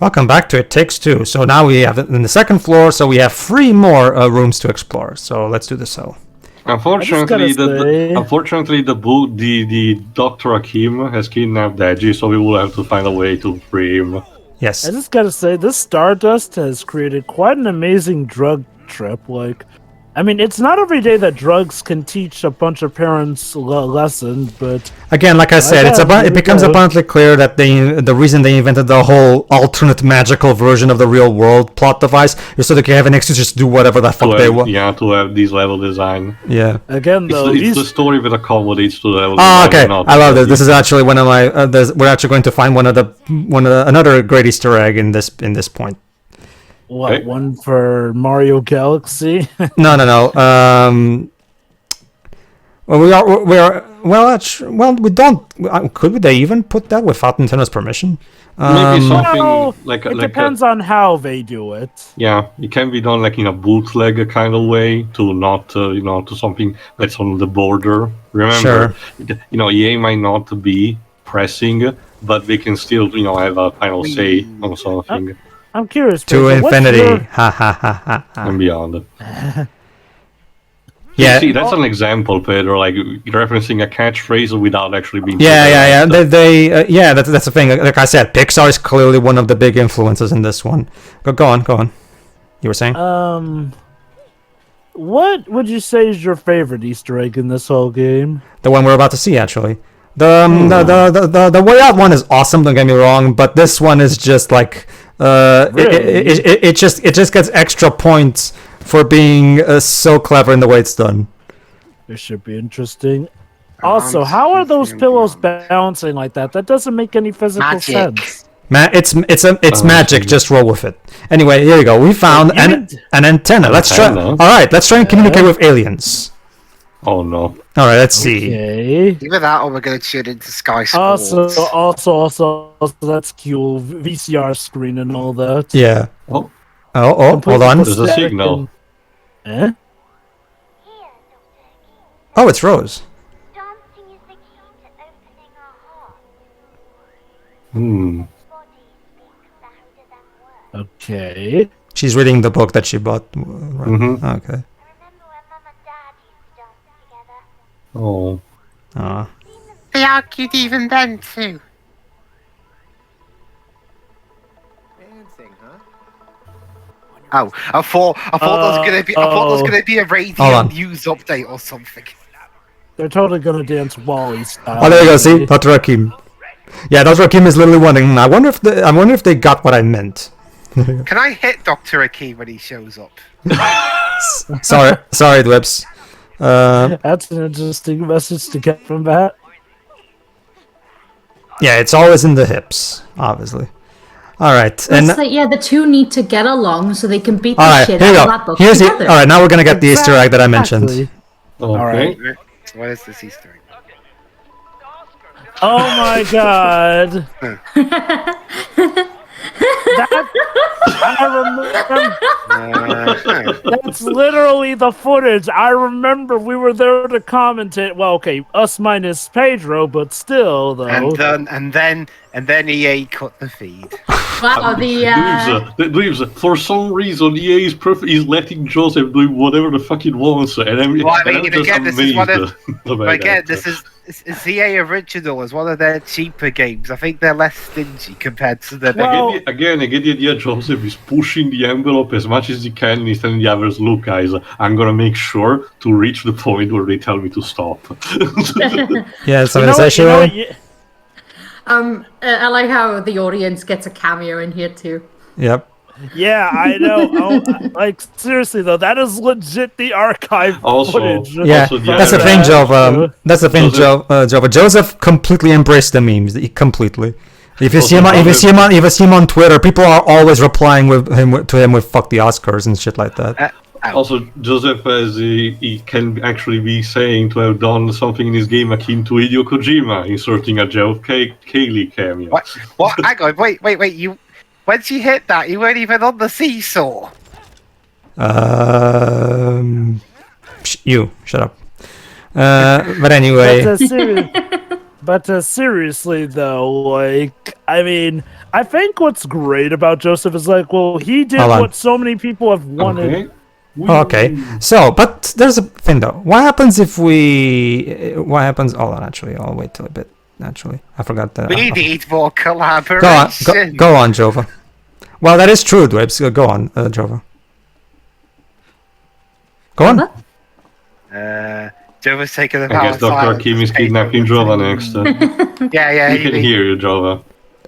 Welcome back to It Takes Two. So now we have in the second floor, so we have 3 more rooms to explore. So let's do this. Unfortunately, the Dr. Akim has kidnapped Deji, so we will have to find a way to free him. Yes. I just gotta say, this Stardust has created quite an amazing drug trip. Like, I mean, it's not every day that drugs can teach a bunch of parents lessons, but again, like I said, it becomes abundantly clear that the reason they invented the whole alternate magical version of the real world plot device is so they can have an excuse to just do whatever the fuck they want. Yeah, to have these level design. Yeah. Again, though, it's the story with accommodates to level. Oh, okay. I love this. This is actually one of my. We're actually going to find another great Easter egg in this point. What, okay. One for Mario Galaxy? No. We don't. Could they even put that without Nintendo's permission? Maybe something no, like it depends on how they do it. Yeah, it can be done like in a bootleg kind of way to not, to something that's on the border. Remember, EA might not be pressing, but they can still, have a final say on something. I'm curious. To infinity, and beyond. Yeah, see, that's an example, Pedro. Like referencing a catchphrase without actually being. Yeah. That's the thing. Like I said, Pixar is clearly one of the big influences in this one. Go on. You were saying? What would you say is your favorite Easter egg in this whole game? The one we're about to see, actually. The way out one is awesome. Don't get me wrong, but this one is just like it just gets extra points for being so clever in the way it's done. This should be interesting. Also, how are those pillows bouncing like that? That doesn't make any physical sense. It's magic. Just roll with it. Anyway, here you go. We found an antenna. Let's try. All right, let's try and communicate with aliens. Oh no! All right, let's see. Either that, or we're going to tune into Sky Sports. Also, that's cool. VCR screen and all that. Yeah. Oh, hold on. There's a signal. Eh? Oh, it's Rose. Dancing is the key to opening our hearts. Okay. She's reading the book that she bought. Right. Mm-hmm. Okay. Oh. They argued even then too. Dancing, huh? Oh, I thought there was gonna be a radio news update or something. They're totally gonna dance Wally style. Oh, there you go. See, Dr. Akim. Yeah, Dr. Akim is literally wondering. I wonder if they got what I meant. Can I hit Dr. Akim when he shows up? sorry, Dwips. That's an interesting message to get from that. Yeah, it's always in the hips, obviously. All right, the two need to get along so they can beat the shit out of that book together. All right, now we're gonna get the Easter egg that I mentioned. Okay. All right. What is this Easter egg? Oh my god! That's literally the footage. I remember we were there to commentate. Well, okay, us minus Pedro, but still, though. And then EA cut the feed. Wow, Dreams, for some reason, EA is letting Joseph do whatever the fuck he wants, and I'm this is EA original. It's one of their cheaper games. I think they're less stingy compared to the. I get the idea. Joseph is pushing the envelope as much as he can, and he's telling the others, "Look, guys, I'm gonna make sure to reach the point where they tell me to stop." Yeah, so I like how the audience gets a cameo in here too. Yep. Yeah, I know. Like seriously though, that is legit the archive footage. Yeah, that's the thing, Joe. That's the thing, Joe. Joseph completely embraced the memes. Completely. If you see him on Twitter, people are always replying to him with "fuck the Oscars" and shit like that. Also, Joseph, as he can actually be saying to have done something in his game akin to Hideo Kojima, inserting a Geoff Keighley cameo. What? Hang on, wait. You, when she hit that, you weren't even on the seesaw. You shut up. But anyway. But seriously, though, like, I mean, I think what's great about Joseph is like, well, he did what so many people have wanted. Okay. So, but there's a thing though. What happens if we? What happens? Hold on. Actually, I'll wait till a bit. Actually, I forgot that. We need more collaboration. Go on, Jova. Well, that is true, Dwebs. Go on, Jova. Go on. Jova's taking the I guess Dr. Akim is kidnapping Jova next. Yeah. We can hear you, Jova.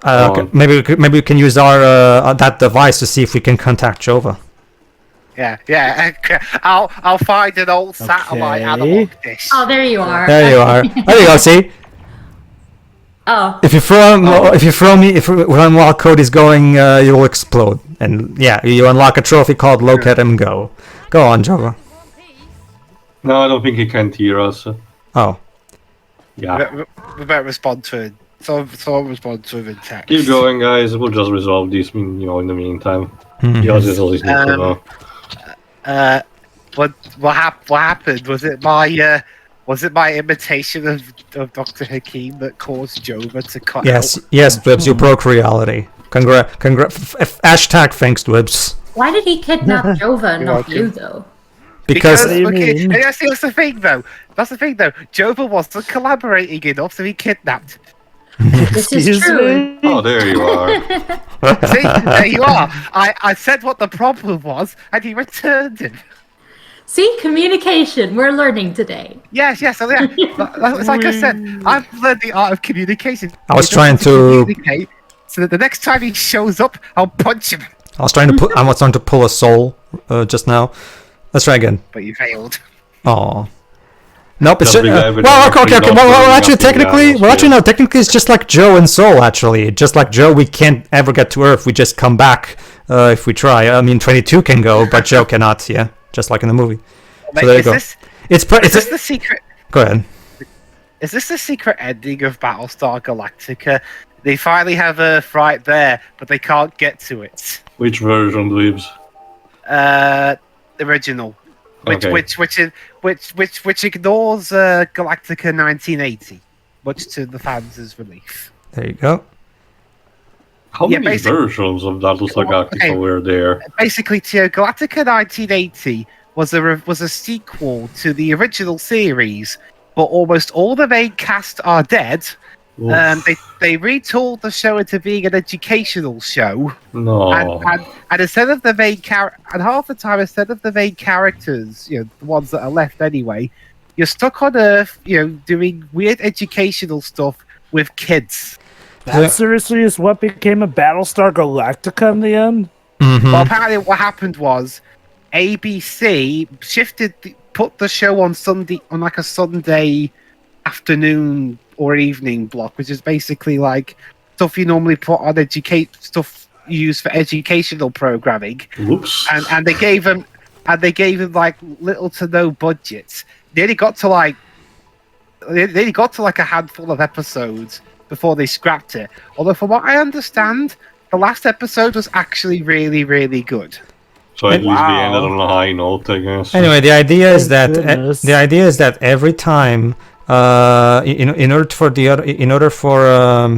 Okay. Maybe we can use our that device to see if we can contact Jova. Yeah. I'll find an old satellite analog dish. Oh, there you are. There you are. There you go. See. Oh. If you throw me while Cody's going, you'll explode. And yeah, you unlock a trophy called Locate and Go. Go on, Jova. No, I don't think he can hear us. Oh. Yeah. We better respond to it. Someone respond to him in text. Keep going, guys. We'll just resolve this. In the meantime. Yours is always need to know. What happened? Was it my imitation of Dr. Hakim that caused Jova to cut out? Yes, Dwibs, you broke reality. Hashtag thanks, Dwibs. Why did he kidnap Jova and not you, though? Because that's the thing, though. Jova wasn't collaborating enough, so he kidnapped. This is true. Oh, there you are. See, there you are. I said what the problem was, and he returned it. See, communication. We're learning today. Yes. So yeah, it's like I said, I've learned the art of communication. I was trying to communicate, so that the next time he shows up, I'll punch him. I was trying to pull a soul just now. Let's try again. But you failed. Oh. Nope, it's just, okay. Well, actually, technically, it's just like Joe and Soul. Actually, just like Joe, we can't ever get to Earth. We just come back if we try. I mean, 22 can go, but Joe cannot. Yeah, just like in the movie. So there you go. Is this the secret? Go ahead. Is this the secret ending of Battlestar Galactica? They finally have Earth right there, but they can't get to it. Which version, Dweebs? Original. Okay. Which ignores Galactica 1980, much to the fans' relief. There you go. How many versions of Battlestar Galactica were there? Basically, Galactica 1980 was a sequel to the original series, but almost all the main cast are dead. They retooled the show into being an educational show. No. And instead of the main and half the time, instead of the main characters, the ones that are left anyway, you're stuck on Earth, doing weird educational stuff with kids. That seriously is what became a Battlestar Galactica in the end? Mm-hmm. Well, apparently what happened was ABC put the show on Sunday, on like a Sunday afternoon or evening block, which is basically like stuff you normally put on stuff you use for educational programming. Whoops. And they gave him like little to no budgets. They only got to like a handful of episodes before they scrapped it. Although from what I understand, the last episode was actually really, really good. So at least they ended on a high note, I guess. Anyway, the idea is that every time in order for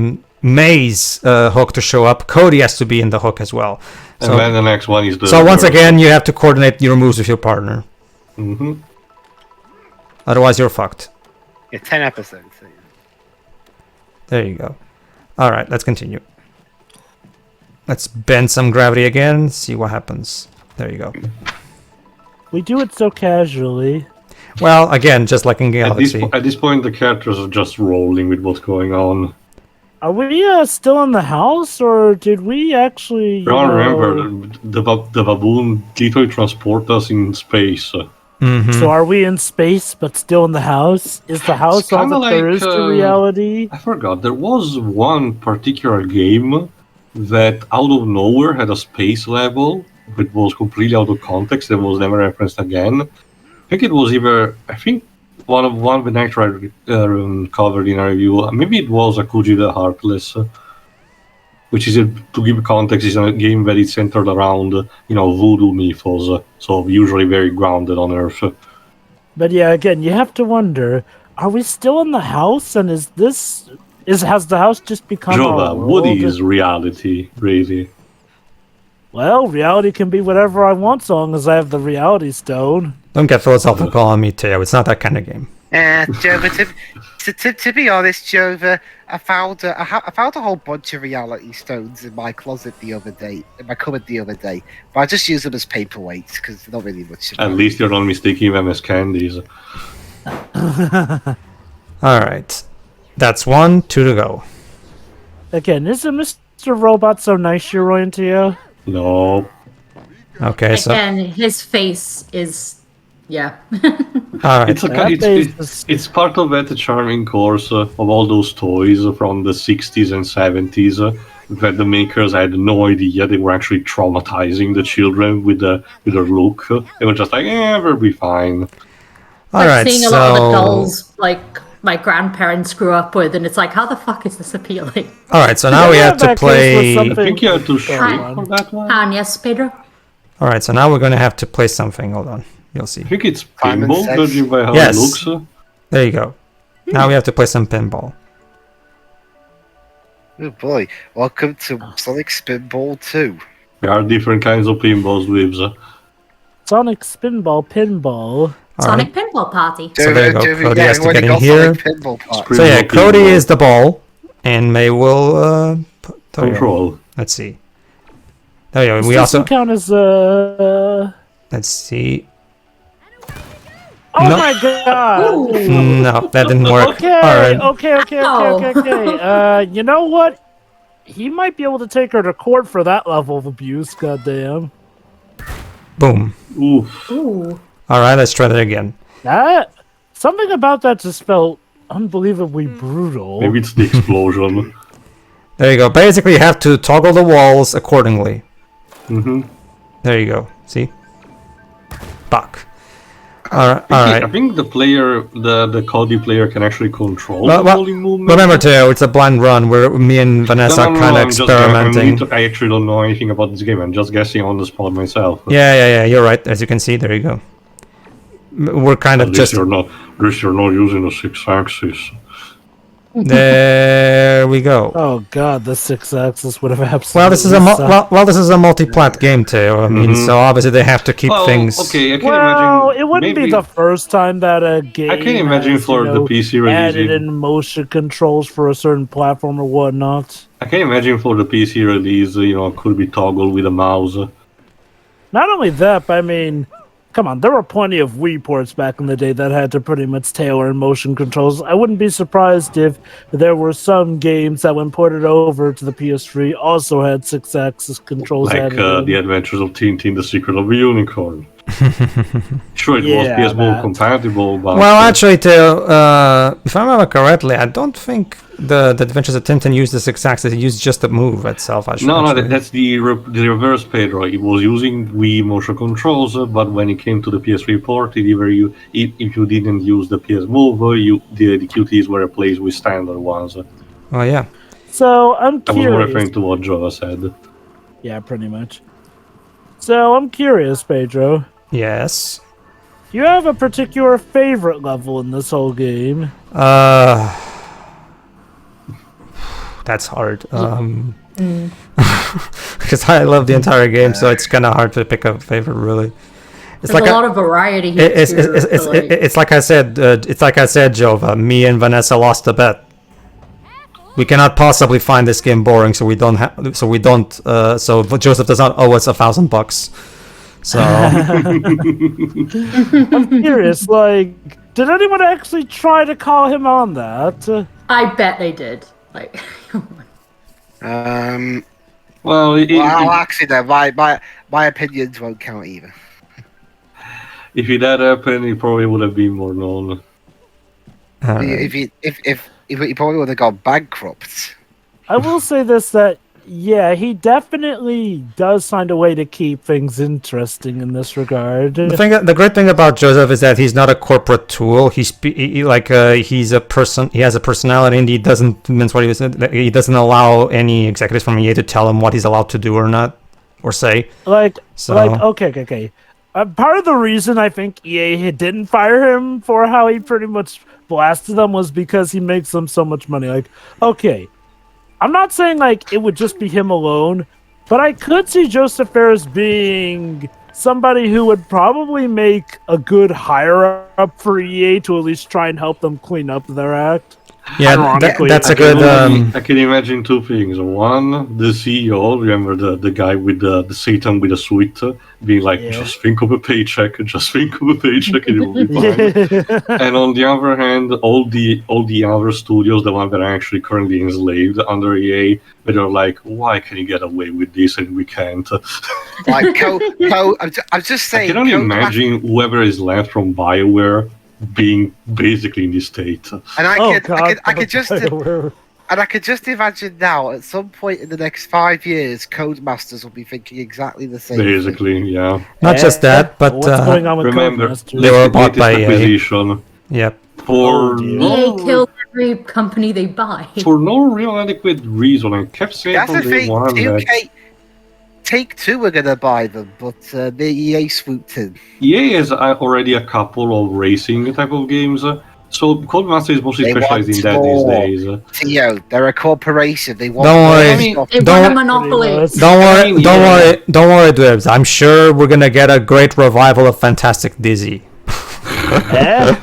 May's hook to show up, Cody has to be in the hook as well. So, and then the next one is So once again, you have to coordinate your moves with your partner. Mm-hmm. Otherwise, you're fucked. Yeah, 10 episodes. So yeah. There you go. All right, let's continue. Let's bend some gravity again. See what happens. There you go. We do it so casually. Well, again, just like in Galaxy. At this point, the characters are just rolling with what's going on. Are we still in the house, or did we actually... I don't remember. The baboon literally transport us in space. Mm-hmm. So are we in space, but still in the house? Is the house all that there is to reality? I forgot. There was one particular game that out of nowhere had a space level, but was completely out of context and was never referenced again. I think it was one of the next covered in a review. Maybe it was Akuji the Heartless, which is, to give context, is a game that is centered around voodoo mythos, so usually very grounded on Earth. But yeah, again, you have to wonder, are we still in the house? And has the house just become our Jova, world? what is reality, really? Well, reality can be whatever I want, so long as I have the reality stone. Don't get philosophical on me, Teo. It's not that kind of game. Jova, to be honest, Jova, I found a whole bunch of reality stones in my closet the other day, in my cupboard the other day, but I just use them as paperweights because they're not really much. At least you're not mistaking them as candies. Alright. That's 1, 2 to go. Again, isn't Mr. Robot so nice, Shiroin, to you? No. Okay, so... Again, his face is... Yeah. Alright. It's part of that charming course of all those toys from the 60s and 70s that the makers had no idea they were actually traumatizing the children with their look. They were just like, we'll be fine. Alright, seeing a lot of the dolls, like, my grandparents grew up with, and it's like, how the fuck is this appealing? Alright, so now we have to play... I think you have to shrink for that one. Yes, Pedro? Alright, so now we're going to have to play something. Hold on. You'll see. I think it's pinball, judging by how Yes. it looks. There you go. Now we have to play some pinball. Oh boy, welcome to Sonic Spinball 2. There are different kinds of pinballs, Lives. Sonic Spinball Pinball. Sonic Pinball Party. So there you go. Cody has to get in got here. Sonic Pinball Party. So yeah, Pinball, Cody pinball. is the ball, and May will Control. Let's see. There you go. This We also doesn't count as let's see. Oh No. my god! No, that didn't work. Okay, Alright. okay. You know what? He might be able to take her to court for that level of abuse. Goddamn. Boom. Oof. Ooh. Alright, let's try that again. Something about that just felt unbelievably brutal. Maybe it's the explosion. There you go. Basically, you have to toggle the walls accordingly. Mm-hmm. There you go. See? Fuck. Alright. I think the player, the Cody player, can actually control the bowling movement. Remember, Teo, it's a blind run where me and Vanessa are kind of experimenting. I actually don't know anything about this game. I'm just guessing on the spot myself. Yeah, you're right. As you can see, there you go. We're kind of just... At least you're not using the 6-axis. There we go. Oh god, the 6-axis would have absolutely. Well, this is a multi-plat game, Teo. I mean, so obviously they have to keep things. Okay, I can Well, imagine. it wouldn't be the first time that a game. I can imagine has, for the PC release. added in motion controls for a certain platform or whatnot. I can imagine for the PC release, could be toggled with a mouse. Not only that, but I mean, come on, there were plenty of Wii ports back in the day that had to pretty much tailor in motion controls. I wouldn't be surprised if there were some games that, when ported over to the PS3, also had 6-axis controls Like added in. The Adventures of Tintin: The Secret of a Unicorn. Sure, it was PS4 compatible, but... Well, actually, Teo, if I remember correctly, I don't think the Adventures of Tintin used the 6-axis. It used just the move itself. No, that's the reverse, Pedro. It was using Wii motion controls, but when it came to the PS3 port, if you didn't use the PS Move, the QTs were replaced with standard ones. Oh, yeah. So, I'm I curious. was referring to what Jova said. Yeah, pretty much. So, I'm curious, Pedro. Yes. Do you have a particular favorite level in this whole game? That's hard. Because I love the entire game, so it's kind of hard to pick a favorite, really. There's a lot of variety here. It's like I said. It's like I said, Jova. Me and Vanessa lost a bet. We cannot possibly find this game boring, so we don't. So Joseph does not owe us $1,000. So I'm curious. Did anyone actually try to call him on that? I bet they did. Well, actually, no. My opinions won't count either. If it had happened, it probably would have been more known. If he probably would have gone bankrupt. I will say this: that yeah, he definitely does find a way to keep things interesting in this regard. The great thing about Joseph is that he's not a corporate tool. He's a person. He has a personality, and he doesn't mince what he doesn't allow any executives from EA to tell him what he's allowed to do or not, or say. Okay. Part of the reason I think EA didn't fire him for how he pretty much blasted them was because he makes them so much money. Like, okay, I'm not saying like it would just be him alone, but I could see Joseph Fares being somebody who would probably make a good higher up for EA to at least try and help them clean up their act. Yeah, that's a good. I can imagine two things. One, the CEO, remember the guy with the Satan with a suit, being like, just think of a paycheck, and it will be fine. And on the other hand, all the other studios, the ones that are actually currently enslaved under EA, that are like, why can you get away with this and we can't? Like, I'm just saying. I can only imagine whoever is left from BioWare being basically in this state. And I could just imagine now at some point in the next 5 years, Codemasters will be thinking exactly the same. Basically, yeah. Not just that, but what's going on with remember, Codemasters? they were bought by acquisition. Yep. For EA killed every company they buy. For no real adequate reason. I kept saying That's the from day thing. one that Take-Two are going to buy them, but the EA swooped in. EA has already a couple of racing type of games, so Codemaster is mostly They specialized in want that more. these days. Theo, they're a corporation. They want. Don't worry. I mean, They Don't- want a monopoly. Don't worry, Dwebs. I'm sure we're gonna get a great revival of Fantastic Dizzy.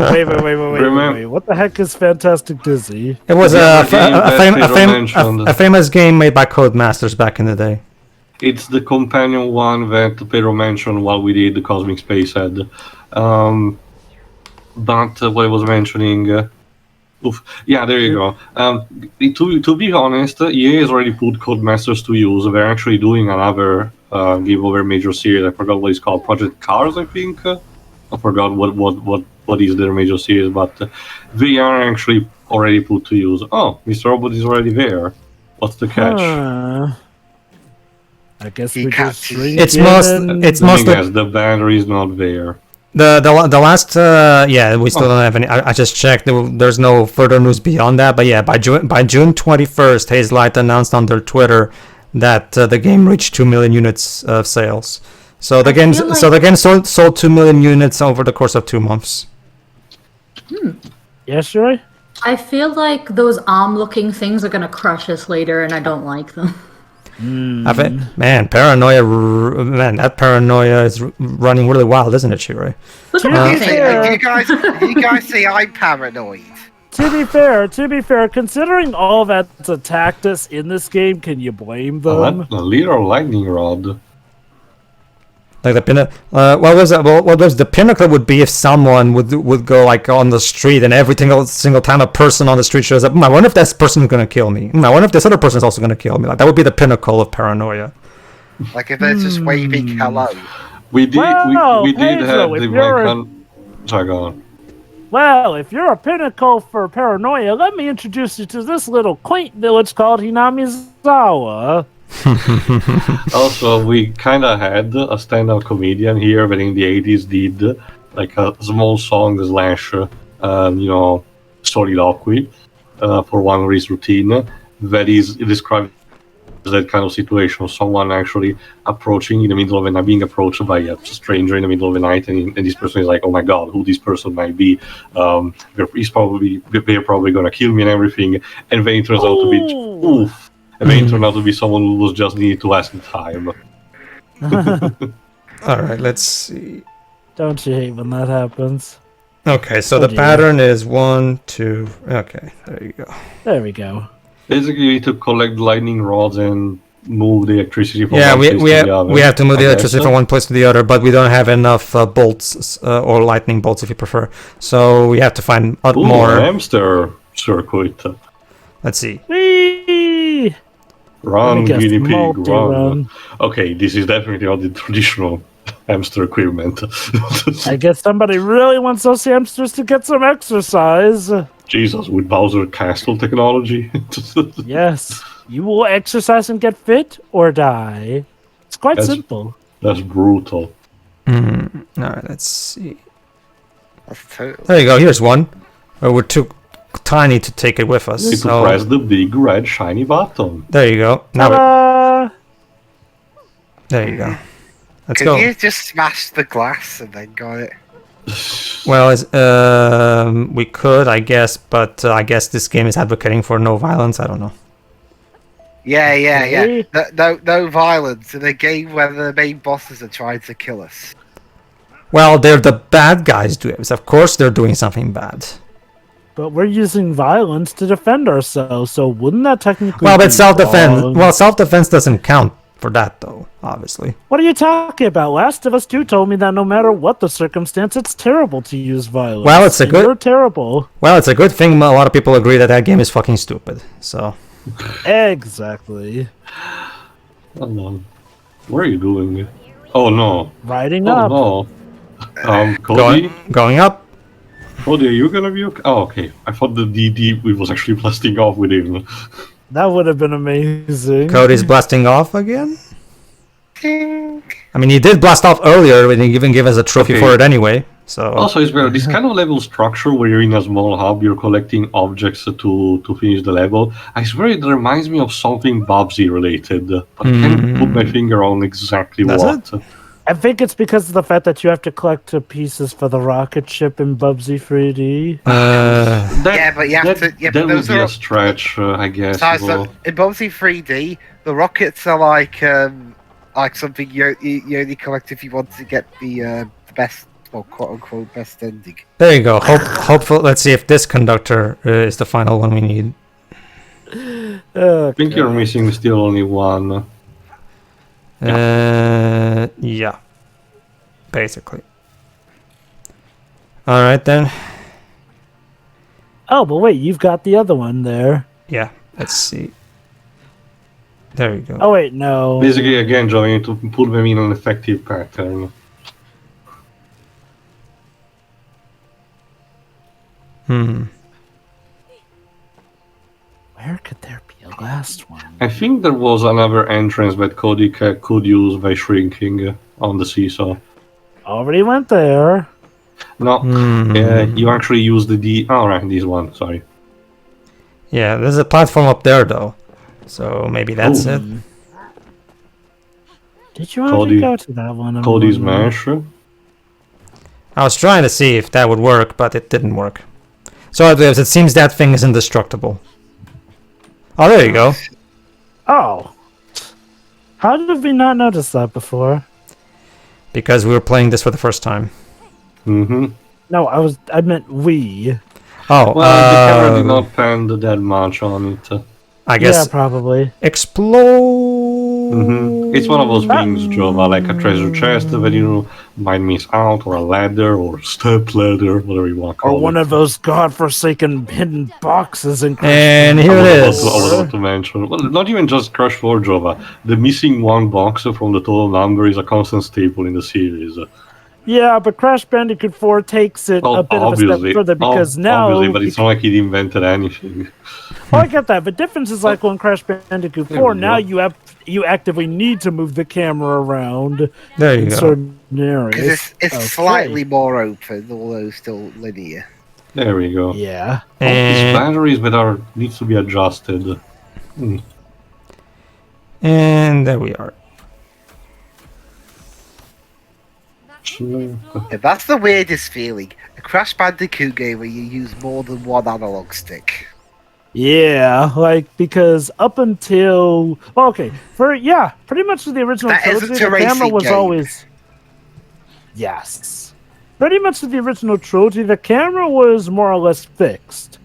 Wait. What the heck is Fantastic Dizzy? It was Yeah, the game that Pedro mentioned. a famous game made by Codemasters back in the day. It's the companion one that Pedro mentioned while we did the Cosmic Space Head. But what I was mentioning... yeah, there you go. To be honest, EA has already put Codemasters to use. They're actually doing another game over major series. I forgot what it's called. Project Cars, I think. I forgot what is their major series, but they are actually already put to use. Oh, Mr. Robot is already there. What's the catch? I guess He we can't just see. shrink It's it most- and- it's The thing mostly- is, the battery is not there. The last we still don't have any. I just checked. There's no further news beyond that. But yeah, by June 21st, Hazelight announced on their Twitter that the game reached 2 million units of sales. So the game sold 2 million units over the course of 2 months. Yes, Sherry? I feel like those arm-looking things are gonna crush us later, and I don't like them. Man, that paranoia is running really wild, isn't it, Shirai? Look at Yeah. that You guys say I'm paranoid. To be fair, considering all that's attacked us in this game, can you blame them? A little lightning rod. Like the pinnacle. What was the pinnacle would be if someone would go like on the street and every single time a person on the street shows up. I wonder if this person is gonna kill me. I wonder if this other person is also gonna kill me. Like that would be the pinnacle of paranoia. Like if they're just waving hello. We did Well, we did Pedro, have the if you're Sorry, go on. Well, if you're a pinnacle for paranoia, let me introduce you to this little quaint village called Hinamizawa. Also, we kind of had a stand-up comedian here that in the 80s did like a small song / soliloquy for one of his routine that is described as that kind of situation. Someone actually approaching in the middle of the night, being approached by a stranger in the middle of the night, and this person is like, "Oh my God, who this person might be? They're probably gonna kill me and everything." And then it turns out to be oof. And then it turned out to be someone who was just needed to ask the time. All right, let's see. Don't you hate when that happens? Okay, so the dear. pattern is 1, 2. Okay, there you go. There we go. Basically, you need to collect lightning rods and move the electricity from Yeah, one place to the other. we have to move the I electricity guess. from one place to the other, but we don't have enough bolts or lightning bolts, if you prefer. So we have to find out Ooh, more. hamster circuit. Let's see. Whee! Run, Let me guess, guinea pig, multi-run. run. Okay, this is definitely not the traditional hamster equipment. I guess somebody really wants those hamsters to get some exercise. Jesus, with Bowser Castle technology. Yes, you will exercise and get fit or die. It's quite That's- simple. That's brutal. All right, let's see. That's total. There you go. Here's one. We're too tiny to take it with us. You need to So press the big red shiny button. there you go. Now Ta-da! there you go. Let's Could go. you just smash the glass and then got it? Well, we could, I guess, but I guess this game is advocating for no violence. I don't know. Yeah. Okay. No violence in a game where the main bosses are trying to kill us. Well, they're the bad guys doing it. Of course they're doing something bad. But we're using violence to defend ourselves, so wouldn't that technically Well, be but self-defense. wrong? Well, self-defense doesn't count for that, though. Obviously. What are you talking about? Last of Us 2 told me that no matter what the circumstance, it's terrible to use violence. Well, it's a And good- You're terrible. Well, it's a good thing a lot of people agree that that game is fucking stupid. So. Exactly. Hold on. What are you doing? Oh no. Riding Oh up. no. Cody? Going up. Cody, are you gonna be okay? Oh, okay. I thought the DD we was actually blasting off with him. That would have been amazing. Cody's blasting off again. I mean, he did blast off earlier, and he even gave us a trophy Okay. for it anyway. So. Also, it's better. This kind of level structure where you're in a small hub, you're collecting objects to finish the level. I swear it reminds me of something Bubsy related, but I can't put my finger on exactly Does what. I think it's because of the fact that you have to collect the pieces for the rocket ship in Bubsy 3D. Yeah, but you have to- yeah, but that would those be are- a stretch, I guess. Besides, well. in Bubsy 3D, the rockets are like something you only collect if you want to get the best, well, quote unquote, best ending. There you go. Hopeful. Let's see if this conductor is the final one we need. I think you're missing still only one. Yeah. Basically. All right then. Oh, but wait, you've got the other one there. Yeah. Let's see. There you go. Oh, wait, no. Basically, again, Joe, you need to put them in an effective pattern. Where could there be a last one? I think there was another entrance that Cody could use by shrinking on the seesaw. Already went there. No, you actually use the D. Oh, right, this one, sorry. Yeah, there's a platform up there though. So maybe that's Ooh. it. Did you already Cody- go to that one? I'm Cody's wondering. Mash. I was trying to see if that would work, but it didn't work. So it seems that thing is indestructible. Oh, there you go. Oh. How did we not notice that before? Because we were playing this for the first time. Mm-hmm. No, I meant we. Oh, Well, the camera did not pan that much on it. I Yeah, guess probably. explode. It's one of those things, Jova, like a treasure chest that you might miss out, or a ladder, or step ladder, whatever you want to call Or one it. of those godforsaken hidden boxes in And here it I is. was about to mention. Well, not even just Crush 4 Jova. The missing one box from the total number is a constant staple in the series. Yeah, but Crash Bandicoot 4 takes it Well, a bit of a step further because now... obviously, but it's not like he invented anything. Oh, I get that, but difference is like on Crash Bandicoot There 4, we now go. you actively need to move the camera around There you in go. certain areas. Because it's Okay. slightly more open, although still linear. There we go. Yeah. These And, batteries that are needs to be adjusted. and there we are. Yeah, that's the weirdest feeling. A Crash Bandicoot game where you use more than one analog stick. Yeah, like, because up until... Okay, pretty much the original That trilogy, isn't a the camera racing was game. always... Yes. Pretty much the original trilogy, the camera was more or less fixed.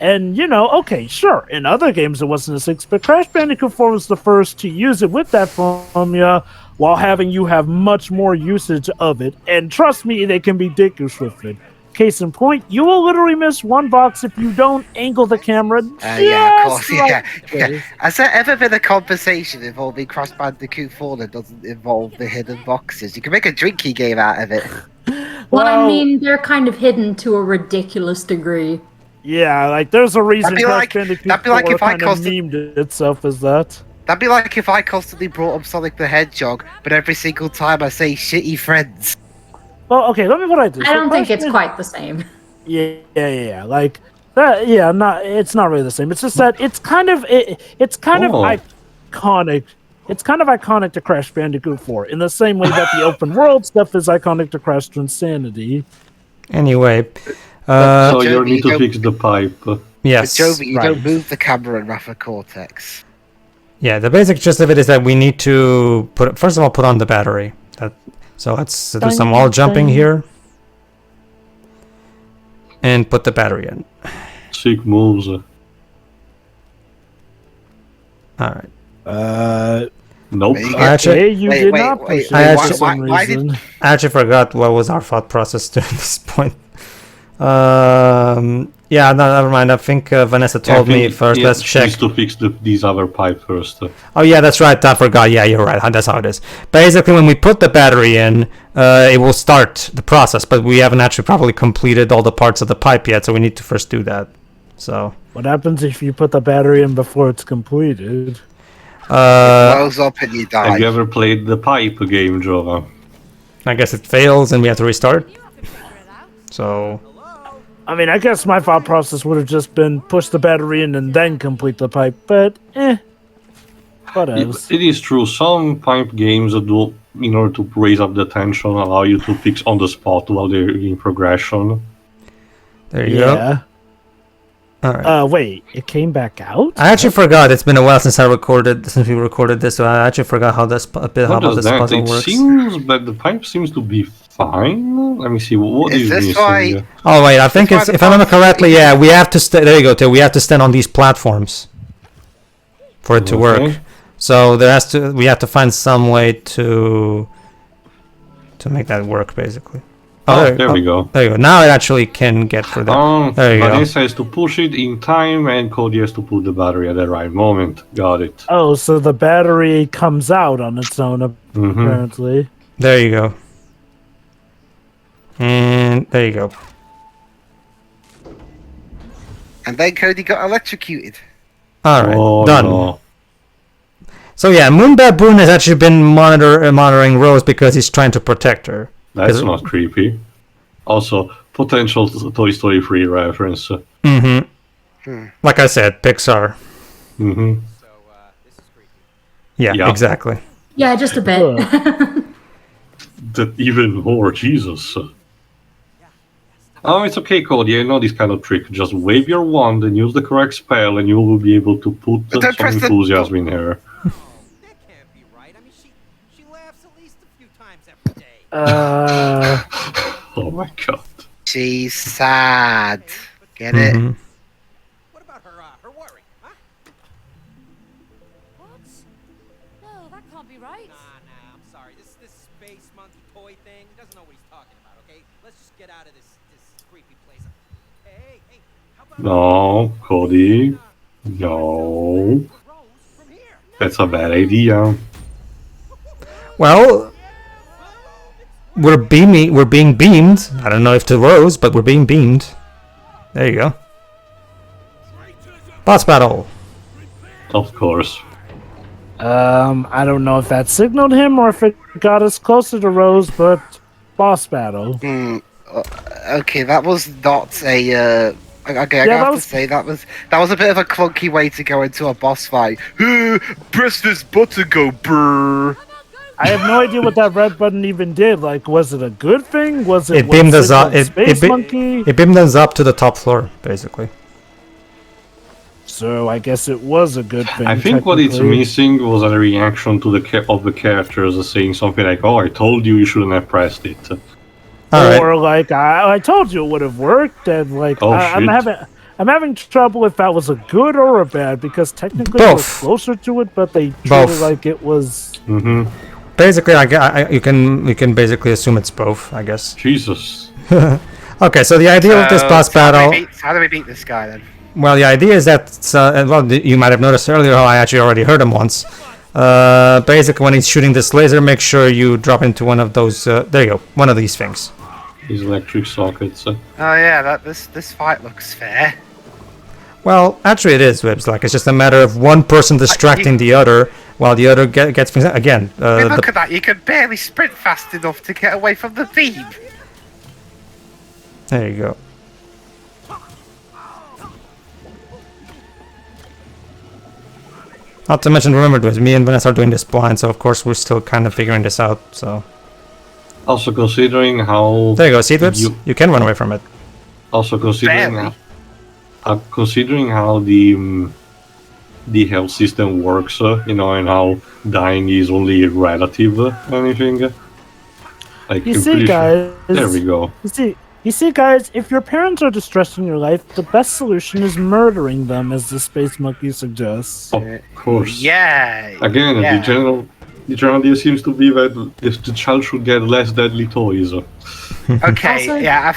And, okay, sure, in other games it wasn't as fixed, but Crash Bandicoot 4 was the first to use it with that formula while having you have much more usage of it. And trust me, they can be dick shifted. Case in point, you will literally miss one box if you don't angle the camera Yeah, of course, just right. yeah. Has there ever been a conversation involving Crash Bandicoot 4 that doesn't involve the hidden boxes? You can make a drinky game out of it. Well, I Well- mean, they're kind of hidden to a ridiculous degree. Yeah, like there's a reason That'd be Crash like- Bandicoot that'd be like 4 if I kind of constantly- memed itself as that. That'd be like if I constantly brought up Sonic the Hedgehog, but every single time I say shitty friends. Well, okay, let me put it this I way. don't think Crash it's Band- quite the same. Yeah. Like that. Yeah, it's not really the same. It's just that it's kind of Oh. iconic. it's kind of iconic to Crash Bandicoot 4, in the same way that the open world stuff is iconic to Crash to Insanity. Anyway, So you Joby, need to you fix the pipe. yes, Joby, you right. don't move the camera in Rafa Cortex. yeah. The basic gist of it is that we need to first of all put on the battery. So let's do some wall jumping here, and put the battery in. Sick moves. All right. Nope. There you go. Actually, Hey, you did not push it I for actually- some why did- reason. I actually forgot what was our thought process during this point. Yeah, no, never mind. I think Vanessa told me first. Let's check. Needs to fix these other pipe first. Oh yeah, that's right. I forgot. Yeah, you're right. That's how it is. Basically, when we put the battery in, it will start the process. But we haven't actually probably completed all the parts of the pipe yet, so we need to first do that. So. What happens if you put the battery in before it's completed? Blows up and you die. Have you ever played the pipe game, Jova? I guess it fails and we have to restart. So. I mean, I guess my thought process would have just been push the battery in and then complete the pipe, but whatever. It is true. Some pipe games do, in order to raise up the tension, allow you to fix on the spot while they're in progression. There you go. All right. Wait, it came back out? I actually forgot. It's been a while since we recorded this, so I actually forgot how this Not how this just that, puzzle it works. seems that the pipe seems to be fine. Let me see. What Is is this missing? why- Oh wait, I think That's it's why if the I remember box- correctly. Yeah, we have to there you go. Too. We have to stand on these platforms for it to work. Okay. So we have to find some way to make that work, basically. Oh, there we go. There you go. Now it actually can get for that. There you go. Vanessa has to push it in time, and Cody has to put the battery at the right moment. Got it. Oh, so the battery comes out on its own, Mm-hmm. apparently. There you go. And there you go. And then Cody got electrocuted. All right, Oh, done. no. So yeah, Moon Baboon has actually been monitoring Rose because he's trying to protect her. That's not creepy. Also, potential Toy Story 3 reference. Mm-hmm. Like I said, Pixar. Mm-hmm. Yeah, Yeah. exactly. Yeah, just a bit. That even more, Jesus. Oh, it's okay, Cody. I know this kind of trick. Just wave your wand and use the correct spell, and you will be able to put But some don't press the- enthusiasm in her. That can't be right. I mean, she laughs at least a few times every day. Oh my god. She's sad. Get it? Mhm. What about her worry, huh? What? No, that can't be right. Nah, I'm sorry. This space monkey toy thing doesn't know what he's talking about, okay? Let's just get out of this creepy place. Hey, how about No, Cody. No. Rose from here? That's a bad idea. Well, we're being beamed. I don't know if to Rose, but we're being beamed. There you go. Boss battle. Of course. I don't know if that signaled him or if it got us closer to Rose, but boss battle. Okay, that was not a. Okay, I Yeah, have to say that was a bit of a clunky way to go into a boss fight. Press this button, go brrr. I have no idea what that red button even did. Like, was it a good thing? Was it? It beamed us up. Space Monkey. It beamed us up to the top floor, basically. So I guess it was a good thing. I think what it's technically. missing was a reaction to the characters saying something like, "Oh, I told you shouldn't have pressed it." All right. Or like, I told you it would have worked, and like, Oh, I'm having trouble if that was a good or a bad because technically it was Both. closer to it, but they treated Both. like it was. Mm-hmm. Basically, you can basically assume it's both, I guess. Jesus. Okay, so the idea of this boss battle. How do we beat this guy then? Well, the idea is that, you might have noticed earlier how I actually already heard him once. Basically, when he's shooting this laser, make sure you drop into one of those, there you go, one of these things. These electric sockets. Oh yeah, this fight looks fair. Well, actually it is, Wibs. Like, it's just a matter of one person distracting the other, while the other gets things, again. Hey, look at that, you can barely sprint fast enough to get away from the beam. There you go. Not to mention, remember, Dwibs, me and Vanessa are doing this blind, so of course we're still kind of figuring this out. So Also considering how there you go. See, Dwibs, you can run away from it. also considering Barely. considering how the health system works, and how dying is only relative anything. Like, You I'm see, pretty guys. there we go. You see, guys. If your parents are distressed in your life, the best solution is murdering them, as the space monkey suggests. Of course. Yeah. Again, yeah. the general idea seems to be that the child should get less deadly toys. Okay. Also- Yeah.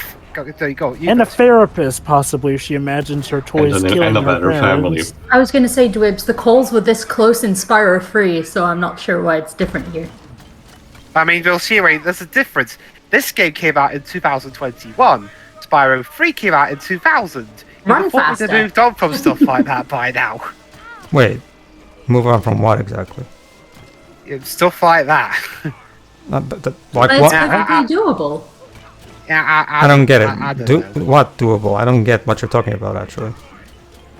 There you go. And a therapist, possibly, if she imagines her toys And killing a her better family. parents. I was gonna say, Dwibs, the calls were this close in Spyro 3, so I'm not sure why it's different here. I mean, we'll see. Wait, there's a difference. This game came out in 2021. Spyro 3 came out in 2000. Run You'd have thought we'd faster. have moved on from stuff like that by now. Wait, move on from what exactly? Stuff like that. Like But it's what? perfectly doable. Yeah, I don't get it. I don't know. What doable? I don't get what you're talking about actually.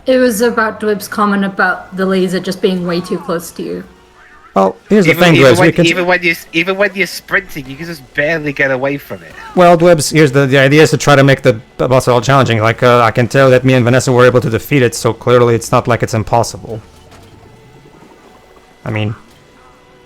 It was about Dwib's comment about the laser just being way too close to you. Well, here's the thing, Dwibs. Even when you're sprinting, you can just barely get away from it. Well, Dwibs, here's the idea is to try to make the boss all challenging. Like, I can tell that me and Vanessa were able to defeat it, so clearly it's not like it's impossible. I mean,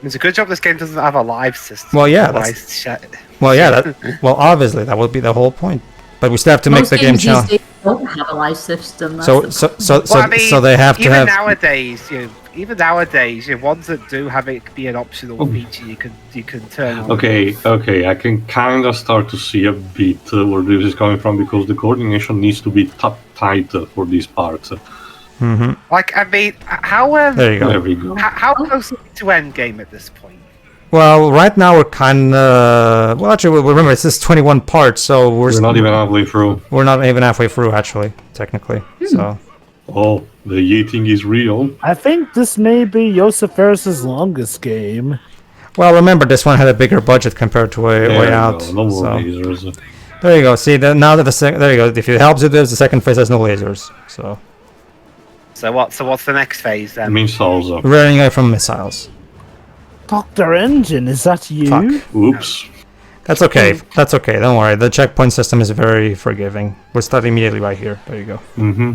It's a good job this game doesn't have a live system. Well, yeah, Otherwise, shit. well, yeah, obviously that would be the whole point. But we still have to make Most the game games these challenging. days don't have a live system. So Well, I mean, they have to even have. nowadays, even nowadays, ones that do have it be an optional feature you can turn on. Okay, I can kind of start to see a bit where this is coming from because the coordination needs to be tight for these parts. Like, I mean, how There you go. There we go. how close are we to end game at this point? Well, right now we're kind of. Well, actually, remember this is 21 parts, so We're not even halfway through. We're not even halfway through, actually, technically. So. Oh, the yeeting is real. I think this may be Joseph Ferris's longest game. Well, remember this one had a bigger budget compared to Way There you Out. go, no more so. lasers. There you go. See, now that there you go. If it helps you, the second phase has no lasers. So So what's the next phase I then? mean, salsa. running away from missiles. Dr. Engine, is that you? Fuck. Oops. That's okay. That's okay. Don't worry. The checkpoint system is very forgiving. We'll start immediately right here. There you go. Mm-hmm.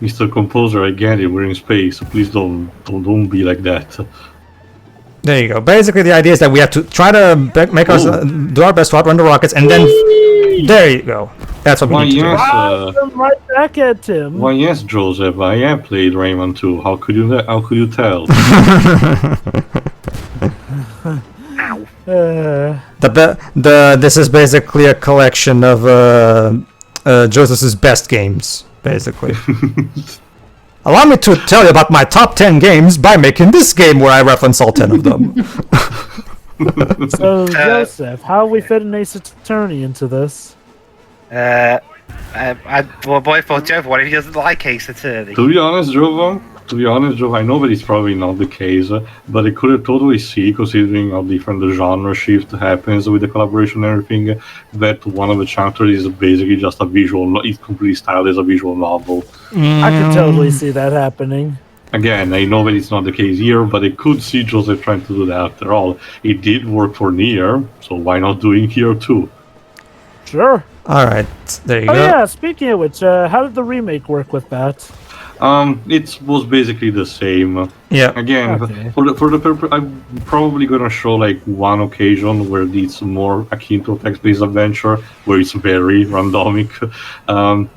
Mr. Composer, I get it. We're in space, so please don't be like that. There you go. Basically, the idea is that we have to try to make us do our best to outrun the rockets, and then there you go. That's what we Why need to do. yes, I'm right back at Tim. why yes, Joseph. I have played Rayman 2. How could you tell? This is basically a collection of Joseph's best games, basically. Allow me to tell you about my top 10 games by making this game where I reference all 10 of them. So, Joseph, how are we fitting Ace Attorney into this? Well, boy, for Joe, what if he doesn't like Ace Attorney? To be honest, Joe, I know that it's probably not the case, but I could totally see, considering how different the genre shift happens with the collaboration and everything, that one of the chapters is basically just a visual, it's completely styled as a visual novel. I could totally see that happening. Again, I know that it's not the case here, but I could see Joseph trying to do that after all. It did work for Nier, so why not do it here too? Sure. Alright, there you Oh go. yeah, speaking of which, how did the remake work with that? It was basically the same. Yeah. Again, Okay. for the purpose, I'm probably gonna show like one occasion where it's more akin to a text-based adventure, where it's very randomic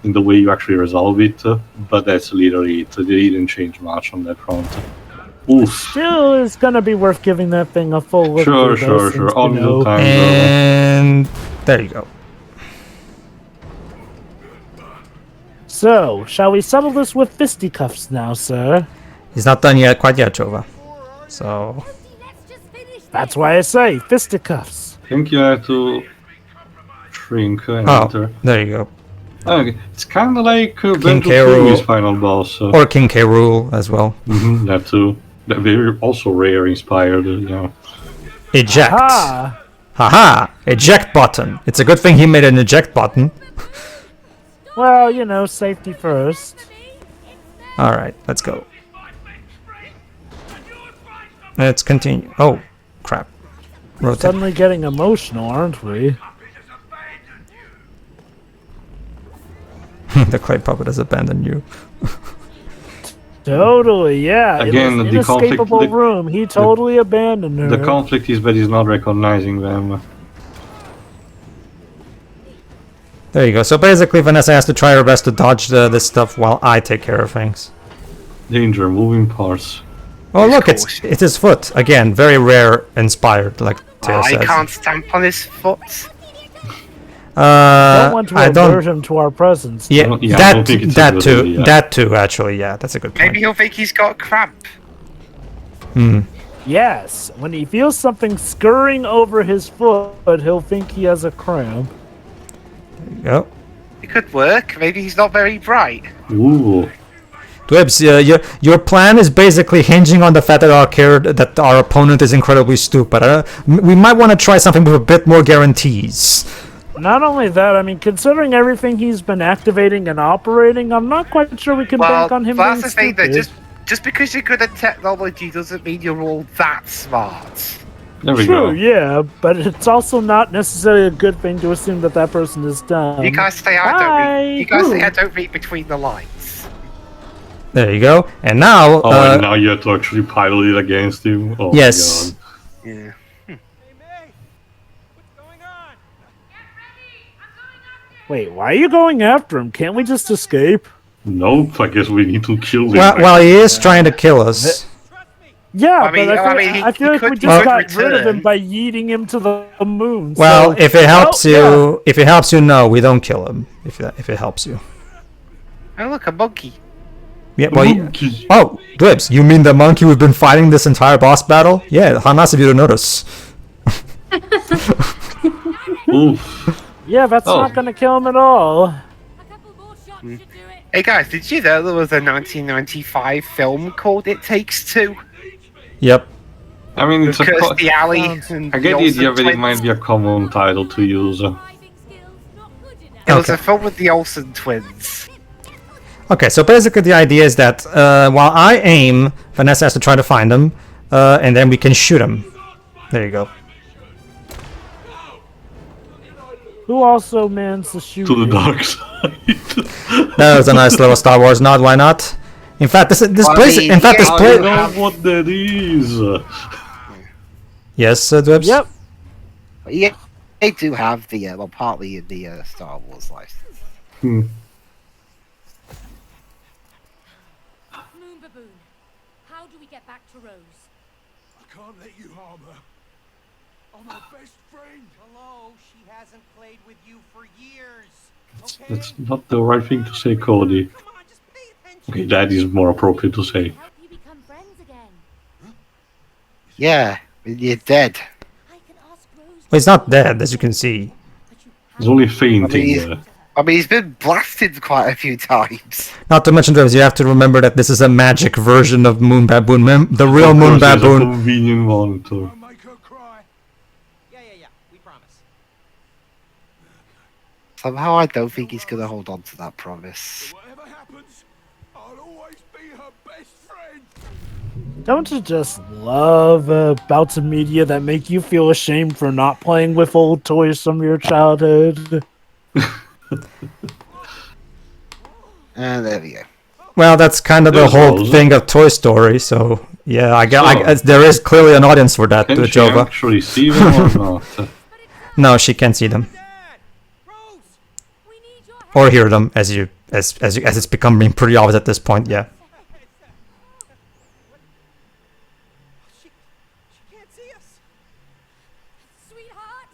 in the way you actually resolve it. But that's literally it. They didn't change much on that front. Oof. Still is gonna be worth giving that thing a full look. Sure. through, since, All you the know, time. And there you go. So, shall we settle this with fisticuffs now, sir? He's not done yet, quite yet, Jova. So, That's why I say fisticuffs. I think you have to shrink and oh, enter. there you go. Okay. It's kind of like King Banjo K. Rool. Kazooie's final boss. Or King K. Rool as well. That too. That very also rare inspired. Eject. Ah, Haha! Eject button. It's a good thing he made an eject button. well, you know, safety first. All right, let's go. Let's continue. Oh, crap. Rotate. Suddenly getting emotional, aren't we? The clay puppet has abandoned you. Totally, yeah. Again, in the this conflict- inescapable the- room, he totally abandoned her. The conflict is that he's not recognizing them. There you go. So basically, Vanessa has to try her best to dodge this stuff while I take care of things. Danger, moving parts. Oh, He's look, it's cautious. his foot. Again, very rare inspired, like Teo I says. can't stamp on his foot. Don't want to I avert don't. him to our presence. Yeah, I don't that think it's a that good too. idea. That too, actually. Yeah, that's a good point. Maybe he'll think he's got cramp. Yes, when he feels something scurrying over his foot, he'll think he has a cramp. There you go. It could work. Maybe he's not very bright. Ooh. Dwebs, your plan is basically hinging on the fact that our opponent is incredibly stupid. We might want to try something with a bit more guarantees. Not only that, I mean, considering everything he's been activating and operating, I'm not quite sure we can Well, bank on him that's being the thing. stupid. That just because you're good at technology doesn't mean you're all that smart. There we True, go. yeah, but it's also not necessarily a good thing to assume that that person is dumb. You guys say I don't Hi. read. You guys say Ooh. I don't read between the lines. There you go. And now, Oh, and now you have to actually pilot it against him? Oh yes. Yeah. Hey, May! What's going on? Wait, why are you going after him? Can't we just escape? my god. Nope, I guess we need to kill him. Well, he is trying to kill us. Trust me! Yeah, I mean- but I mean, I feel he like we could- just he got could rid of him return. by yeeting him to the moon. Well, so- if it helps Oh, you, no, we don't kill him. If it helps you. Oh look, a monkey. Yeah. Well, Monkey. oh, Dwebs, you mean the monkey we've been fighting this entire boss battle? Yeah. How nice of you to notice. Oof. Yeah, that's Oh. not gonna kill him at all. A couple more shots should do it. Hey guys, did you know there was a 1995 film called It Takes Two? Yep. I mean, it's a. Kirstie Alley sounds- and I get the idea that it Olsen might twins. be a common title to use. Driving skills not good enough. It was Okay. a film with the Olsen twins. Okay, so basically the idea is that while I aim, Vanessa has to try to find him, and then we can shoot him. There you go. Who also mans to shoot To the him? dark side. That was a nice little Star Wars nod. Why not? In fact, this Well, place. the- In fact, this yeah, I place. know what that is. Yes, Dwebs. Yep. Yeah, they do have the well, partly in the Star Wars license. Moon baboon. How do we get back to Rose? I can't let you harm her. I'm her best friend. Hello, she hasn't played with you for years. Okay? That's not the right thing to say, Cody. Come on, just pay attention. Okay, that is more appropriate to say. Help you become friends again. Yeah, you're dead. I can ask Rose. Well, he's not dead, as you can see. But you There's only fainting. he's- I mean, he's been blasted quite a few times. Not to mention, Dwebs, you have to remember that this is a magic version of Moon Baboon. The real Moon Of course, there's a Baboon. convenient one too. I'll make her cry. Yeah, we promise. Somehow, I don't think he's gonna hold on to that promise. Whatever happens, I'll always be her best friend. Don't you just love bouts of media that make you feel ashamed for not playing with old toys from your childhood? And there we go. Well, that's kind of the There's whole Rose. thing of Toy Story. So yeah, I So- guess there is clearly an audience for that, Can she Jova. actually see them or not? No, she can't see them Dad! Rose! We need your help. or hear them, as it's becoming pretty obvious at this point. Yeah. She can't see us. Sweetheart.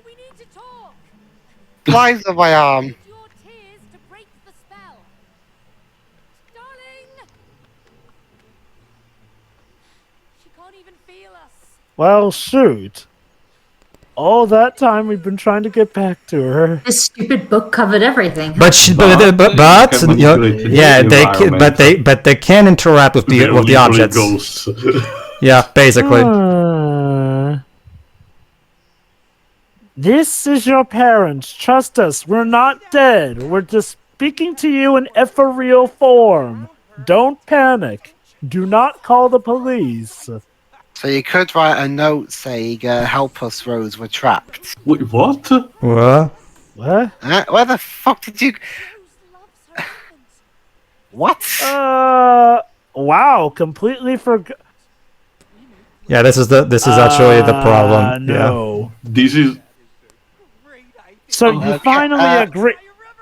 We need to talk. Flies on my arm. Need your tears to break the spell. Darling. She can't even feel us. Well, shoot. All that time we've been trying to get back to her. This stupid book covered everything. But But you you know, can manipulate the yeah, environment. but they can interact with the They're with the literally objects. Ghosts. Yeah, basically. This is your parents. Trust us. We're not dead. We're just speaking to you in ethereal form. Don't panic. Do not call the police. So you could write a note saying, help us, Rose, we're trapped. Wait, what? What? What? Where the fuck did you... What? Wow, completely forgot. Yeah, this is actually the problem. No. This is... So you finally agree.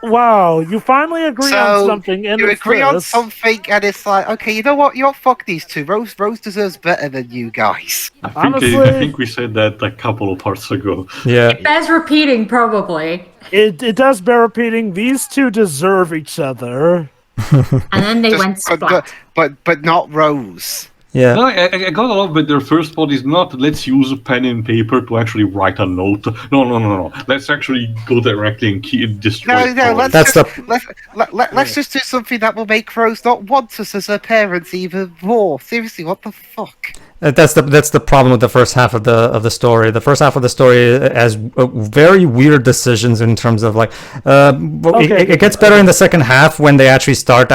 Wow, you finally agree on something. And you agree on something, and it's like, okay, you know what? You fuck these two. Rose deserves better than you guys. I think we said that a couple of parts ago. Yeah. It bears repeating, probably. It does bear repeating. These two deserve each other. And then they went splat. But not Rose. Yeah. No, I got a lot, but their first thought is not let's use a pen and paper to actually write a note. No. Let's actually go directly and destroy. No. Let's just do something that will make Rose not want us as her parents even more. Seriously, what the fuck? That's the problem with the first half of the story. The first half of the story has very weird decisions in terms of like. It gets better in the second half when they actually start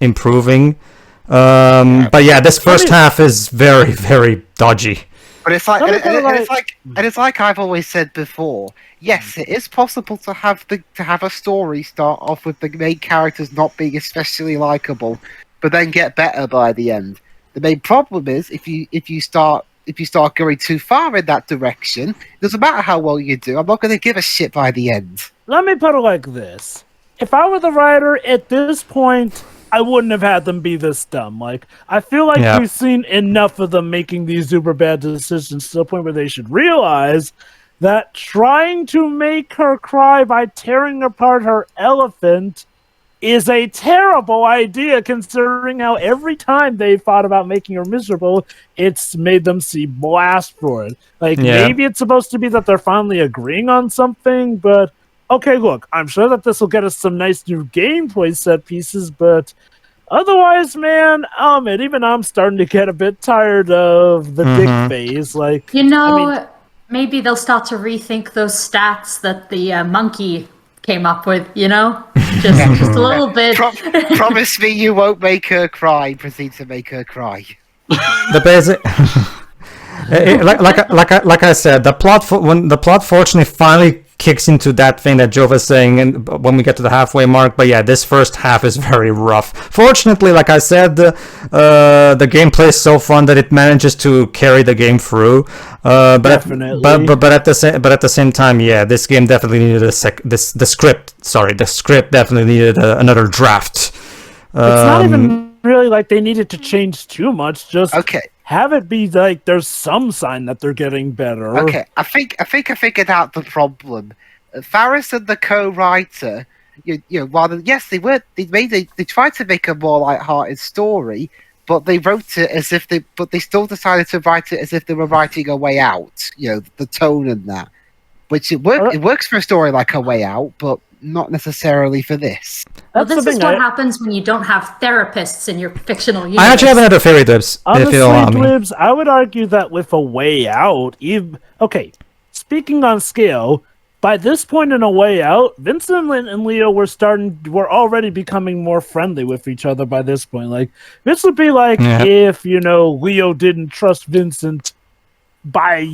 improving. But yeah, this first half is very, very dodgy. But it's like, and it's like I've always said before. Yes, it is possible to have a story start off with the main characters not being especially likable, but then get better by the end. The main problem is if you start going too far in that direction, it doesn't matter how well you do. I'm not going to give a shit by the end. Let me put it like this: if I were the writer at this point, I wouldn't have had them be this dumb. Like, I feel like we've seen enough of them making these super bad decisions to the point where they should realize that trying to make her cry by tearing apart her elephant is a terrible idea, considering how every time they thought about making her miserable, it's made them see blast for it. Like, maybe it's supposed to be that they're finally agreeing on something, but okay, look, I'm sure that this will get us some nice new gameplay set pieces, but otherwise, man, even I'm starting to get a bit tired of the dick phase. Like, maybe they'll start to rethink those stats that the monkey came up with, Just a little bit. Promise me you won't make her cry. Proceed to make her cry. The basic... like I said, the plot fortunately finally kicks into that thing that Jove is saying, and when we get to the halfway mark. But yeah, this first half is very rough. Fortunately, like I said, the gameplay is so fun that it manages to carry the game through. But at the same time, yeah, this game definitely needed the script definitely needed another draft. It's not even really like they needed to change too much. Just have it be like there's some sign that they're getting better. Okay, I think I figured out the problem. Faris and the co-writer, they tried to make a more light-hearted story, but they wrote it but they still decided to write it as if they were writing A Way Out. The tone and that, which it works for a story like A Way Out, but not necessarily for this. Well, this is what happens when you don't have therapists in your fictional universe. I actually have another theory, Dibs. Honestly, Dibs, I would argue that with A Way Out, speaking on scale, by this point in A Way Out, Vincent and Leo were already becoming more friendly with each other by this point. Like, this would be like if, Leo didn't trust Vincent by,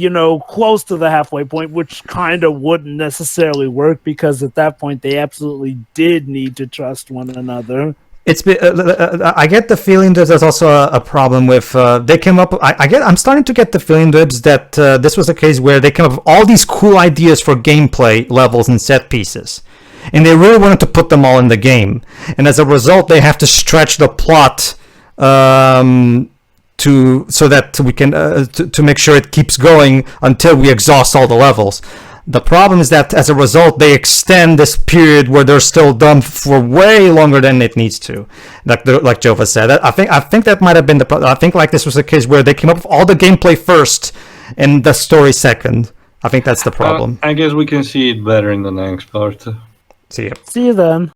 close to the halfway point, which kind of wouldn't necessarily work, because at that point they absolutely did need to trust one another. I get the feeling that there's also a problem with they came up. I'm starting to get the feeling, Dibs, that this was a case where they came up with all these cool ideas for gameplay levels and set pieces, and they really wanted to put them all in the game, and as a result, they have to stretch the plot so that we can to make sure it keeps going until we exhaust all the levels. The problem is that as a result, they extend this period where they're still dumb for way longer than it needs to. Like Jova said, I think that might have been the problem. I think this was a case where they came up with all the gameplay first and the story second. I think that's the problem. I guess we can see it better in the next part. See you. See you then.